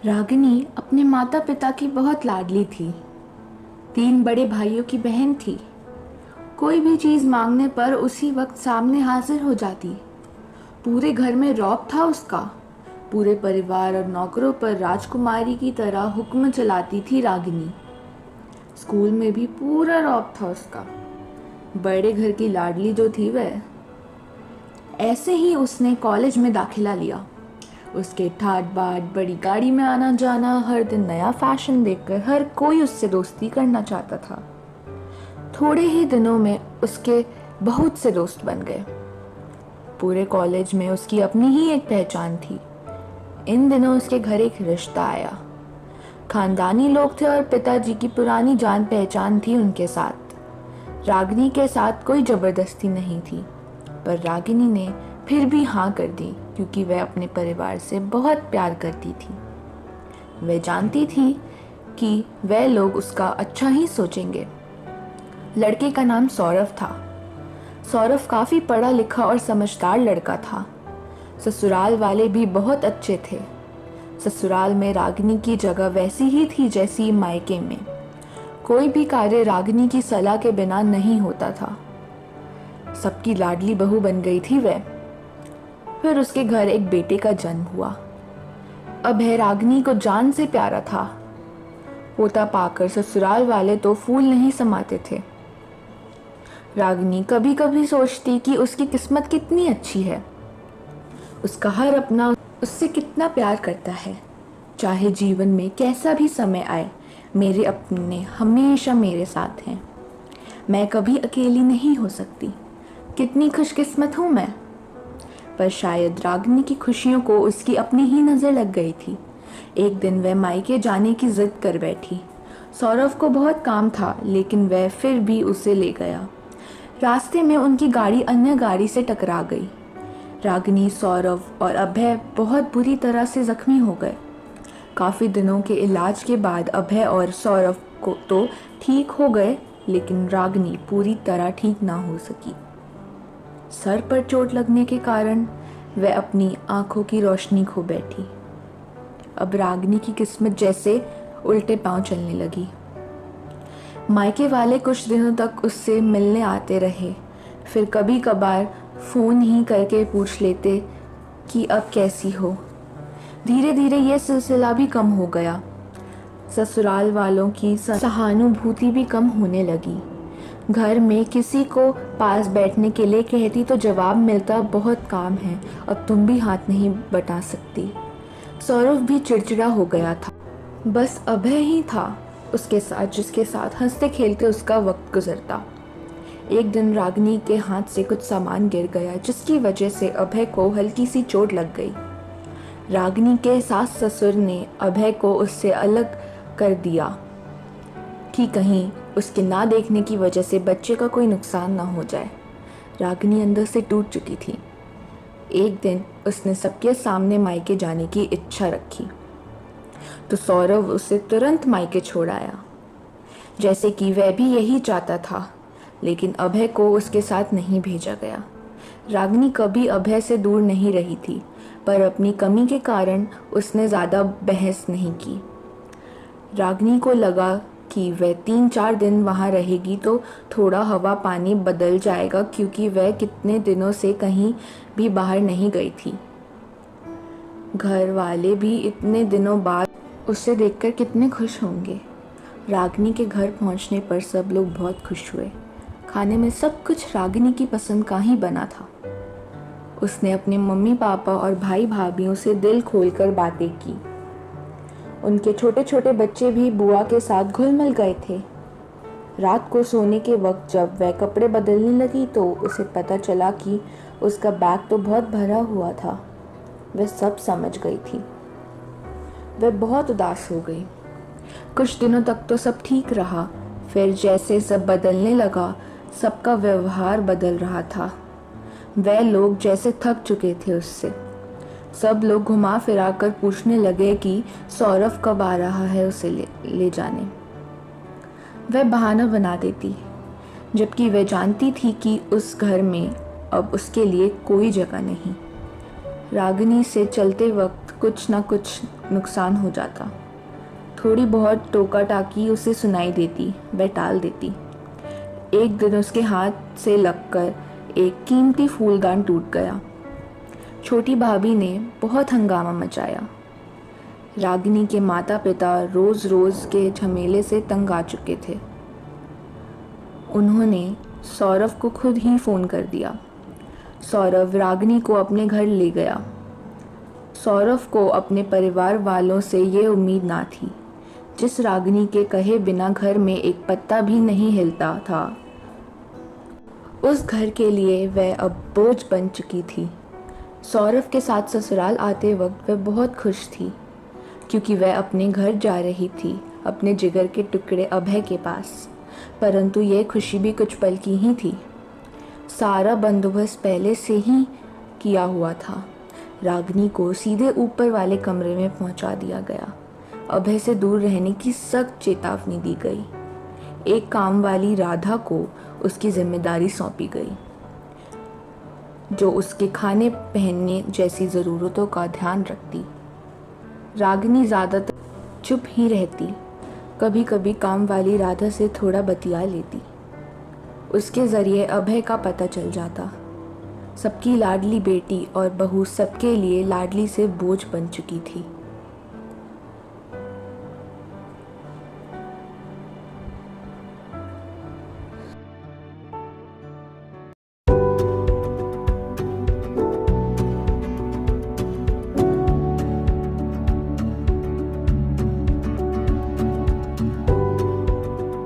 रागिनी अपने माता पिता की बहुत लाडली थी। 3 बड़े भाइयों की बहन थी। कोई भी चीज मांगने पर उसी वक्त सामने हाजिर हो जाती। पूरे घर में रौब था उसका। पूरे परिवार और नौकरों पर राजकुमारी की तरह हुक्म चलाती थी रागिनी। स्कूल में भी पूरा रौब था उसका। बड़े घर की लाडली जो थी वह। ऐसे ही उसने कॉलेज में दाखिला लिया। उसके ठाट बाट, बड़ी गाड़ी में आना जाना, हर दिन नया फैशन देखकर हर कोई उससे दोस्ती करना चाहता था। थोड़े ही दिनों में उसके बहुत से दोस्त बन गए। पूरे कॉलेज में उसकी अपनी ही एक पहचान थी। इन दिनों उसके घर एक रिश्ता आया। खानदानी लोग थे और पिताजी की पुरानी जान पहचान थी उनके साथ। रागिनी के साथ कोई जबरदस्ती नहीं थी, पर रागिनी ने फिर भी हाँ कर दी क्योंकि वह अपने परिवार से बहुत प्यार करती थी। वह जानती थी कि वह लोग उसका अच्छा ही सोचेंगे। लड़के का नाम सौरभ था। सौरभ काफी पढ़ा लिखा और समझदार लड़का था। ससुराल वाले भी बहुत अच्छे थे। ससुराल में रागिनी की जगह वैसी ही थी जैसी मायके में। कोई भी कार्य रागिनी की सलाह के बिना नहीं होता था। सबकी लाडली बहू बन गई थी वह। फिर उसके घर एक बेटे का जन्म हुआ। अभय रागिनी को जान से प्यारा था। पोता पाकर ससुराल वाले तो फूल नहीं समाते थे। रागिनी कभी कभी सोचती कि उसकी किस्मत कितनी अच्छी है। उसका हर अपना उससे कितना प्यार करता है। चाहे जीवन में कैसा भी समय आए, मेरे अपने हमेशा मेरे साथ हैं। मैं कभी अकेली नहीं हो सकती। कितनी खुशकिस्मत हूँ मैं। पर शायद रागिनी की खुशियों को उसकी अपनी ही नज़र लग गई थी। एक दिन वह मायके जाने की जिद कर बैठी। सौरभ को बहुत काम था, लेकिन वह फिर भी उसे ले गया। रास्ते में उनकी गाड़ी अन्य गाड़ी से टकरा गई। रागिनी, सौरभ और अभय बहुत बुरी तरह से जख्मी हो गए। काफ़ी दिनों के इलाज के बाद अभय और सौरभ को तो ठीक हो गए, लेकिन रागिनी पूरी तरह ठीक ना हो सकी। सर पर चोट लगने के कारण वह अपनी आंखों की रोशनी खो बैठी। अब रागिनी की किस्मत जैसे उल्टे पांव चलने लगी। मायके वाले कुछ दिनों तक उससे मिलने आते रहे। फिर कभी कभार फोन ही करके पूछ लेते कि अब कैसी हो। धीरे धीरे यह सिलसिला भी कम हो गया। ससुराल वालों की सहानुभूति भी कम होने लगी। घर में किसी को पास बैठने के लिए कहती तो जवाब मिलता, बहुत काम है, अब तुम भी हाथ नहीं बटा सकती। सौरभ भी चिड़चिड़ा हो गया था। बस अभय ही था उसके साथ, जिसके साथ हंसते खेलते उसका वक्त गुजरता। एक दिन रागिनी के हाथ से कुछ सामान गिर गया, जिसकी वजह से अभय को हल्की सी चोट लग गई। रागिनी के सास ससुर ने अभय को उससे अलग कर दिया कि कहीं उसके ना देखने की वजह से बच्चे का कोई नुकसान ना हो जाए। रागिनी अंदर से टूट चुकी थी। एक दिन उसने सबके सामने मायके जाने की इच्छा रखी, तो सौरभ उसे तुरंत मायके छोड़ आया, जैसे कि वह भी यही चाहता था। लेकिन अभय को उसके साथ नहीं भेजा गया। रागिनी कभी अभय से दूर नहीं रही थी, पर अपनी कमी के कारण उसने ज़्यादा बहस नहीं की। रागिनी को लगा कि वह 3-4 दिन वहाँ रहेगी तो थोड़ा हवा पानी बदल जाएगा, क्योंकि वह कितने दिनों से कहीं भी बाहर नहीं गई थी। घर वाले भी इतने दिनों बाद उसे देखकर कितने खुश होंगे। रागिनी के घर पहुंचने पर सब लोग बहुत खुश हुए। खाने में सब कुछ रागिनी की पसंद का ही बना था। उसने अपने मम्मी पापा और भाई भाभीयों से दिल खोलकर बातें की। उनके छोटे छोटे बच्चे भी बुआ के साथ घुल मिल गए थे। रात को सोने के वक्त जब वह कपड़े बदलने लगी तो उसे पता चला कि उसका बैग तो बहुत भरा हुआ था। वह सब समझ गई थी। वह बहुत उदास हो गई। कुछ दिनों तक तो सब ठीक रहा, फिर जैसे सब बदलने लगा, सबका व्यवहार बदल रहा था। वह लोग जैसे थक चुके थे उससे। सब लोग घुमा फिरा कर पूछने लगे कि सौरभ कब आ रहा है उसे ले जाने। वह बहाना बना देती, जबकि वह जानती थी कि उस घर में अब उसके लिए कोई जगह नहीं। रागिनी से चलते वक्त कुछ न कुछ नुकसान हो जाता। थोड़ी बहुत टोका टाकी उसे सुनाई देती, वह टाल देती। एक दिन उसके हाथ से लगकर एक कीमती फूलदान टूट गया। छोटी भाभी ने बहुत हंगामा मचाया। रागिनी के माता पिता रोज रोज के झमेले से तंग आ चुके थे। उन्होंने सौरभ को खुद ही फ़ोन कर दिया। सौरभ रागिनी को अपने घर ले गया। सौरभ को अपने परिवार वालों से ये उम्मीद ना थी। जिस रागिनी के कहे बिना घर में एक पत्ता भी नहीं हिलता था, उस घर के लिए वह अब बोझ बन चुकी थी। सौरभ के साथ ससुराल आते वक्त वह बहुत खुश थी, क्योंकि वह अपने घर जा रही थी, अपने जिगर के टुकड़े अभय के पास। परंतु यह खुशी भी कुछ पल की ही थी। सारा बंदोबस्त पहले से ही किया हुआ था। रागिनी को सीधे ऊपर वाले कमरे में पहुंचा दिया गया। अभय से दूर रहने की सख्त चेतावनी दी गई। एक काम वाली राधा को उसकी जिम्मेदारी सौंपी गई, जो उसके खाने पहनने जैसी ज़रूरतों का ध्यान रखती। रागिनी ज़्यादातर चुप ही रहती, कभी कभी काम वाली राधा से थोड़ा बतिया लेती। उसके ज़रिए अभय का पता चल जाता। सबकी लाडली बेटी और बहू सबके लिए लाडली से बोझ बन चुकी थी।